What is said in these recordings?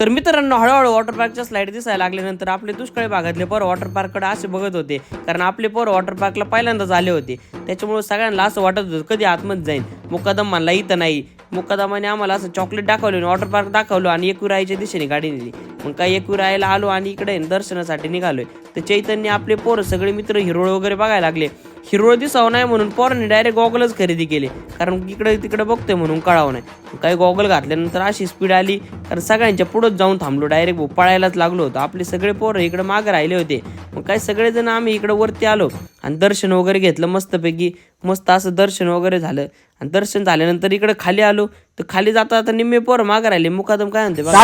तर मित्रांनो, हळूहळू वॉटर पार्कच्या स्लाईड दिसायला लागल्यानंतर आपले दुष्काळी भागातले पोरं वॉटर पार्ककडे असे बघत होते, कारण आपले पोरं वॉटर पार्कला पहिल्यांदाच आले होते. त्याच्यामुळे सगळ्यांना असं वाटत होतं कधी आतमध्ये जाईन. मुकादम म्हणला इथं नाही. मुकादमाने आम्हाला असं चॉकलेट दाखवलं, वॉटर पार्क दाखवलं आणि एकविराईच्या दिशेने गाडी नेली. मग काही एकविरायला आलो आणि इकडे दर्शनासाठी निघालोय. तर चैतन्य आपले पोरं सगळे मित्र हिरोळ वगैरे बघायला लागले. हिरोळ दिसावं नाही म्हणून पोरांनी डायरेक्ट गॉगलच खरेदी केले, कारण इकडे तिकडे बघतोय म्हणून कळावं नाही. काही गॉगल घातल्यानंतर अशी स्पीड आली, कारण सगळ्यांच्या पुढंच जाऊन थांबलो. डायरेक्ट पळायलाच लागलो होतो. आपले सगळे पोरं इकडे मागे राहिले होते. मग काही सगळेजण आम्ही इकडे वरती आलो आणि दर्शन वगैरे घेतलं मस्तपैकी. मस्त असं दर्शन वगैरे झालं आणि दर्शन झाल्यानंतर इकडे खाली आलो. तर खाली जाता आता निम्मे पोरं मागे राहिले. मुकादम काय म्हणते बघा.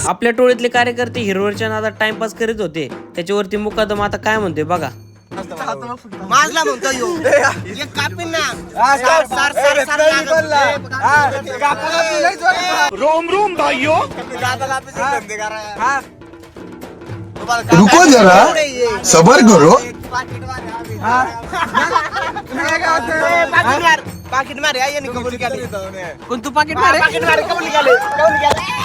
आपल्या टोळीतले कार्यकर्ते हिरोच्या नादात टाइमपास करीत होते. त्याच्यावरती मुकादम आता काय म्हणते बघा. माझला म्हणतो यो एक कापीन ना रोम रोम भाइयों, रुको जरा, सबर करो. पाकिट मारे कबूल केले. कोण तू पाकिट मारे? पाकिट मारे कबूल केले.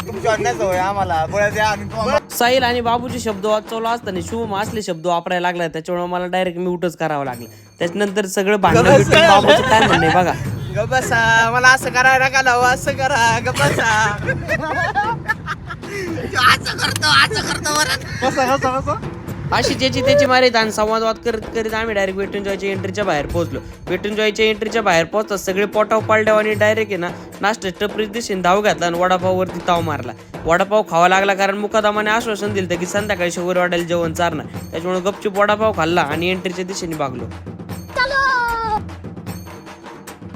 तुमच्या अन्याय होय आम्हाला बोलायचं आम्ही. साहिल आणि बाबूचे शब्द वाचवला असताना शुभम असले शब्द वापरायला लागला. त्याच्यामुळे मला डायरेक्ट म्यूटच करावं लागलं. त्याच्यानंतर सगळं भांडण बिटून बाबूचं काय म्हणणे बघा. गबसा मला असं करायला का लावा, असं करा गबसा. अशी ज्याची त्याची मारीत आणि संवादवाद करत करत आम्ही डायरेक्ट वेटूनजॉयच्या एंट्रीच्या बाहेर पोहोचलो. वेटूनजॉयच्या एंट्रीच्या बाहेर पोहोचतात सगळे पोटाव पाळल्यावर आणि डायरेक्ट आहे ना नाश्ता टपरीत दिशेने धाव घातला आणि वडापाववरती ताव मारला. वडापाव खावा लागला, कारण मुकादमाने आश्वासन दिलं की संध्याकाळी शुगर वाटायला जेवण चारणार. त्याच्यामुळे गपचूप वडापाव खाल्ला आणि एंट्रीच्या दिशेने भागलो.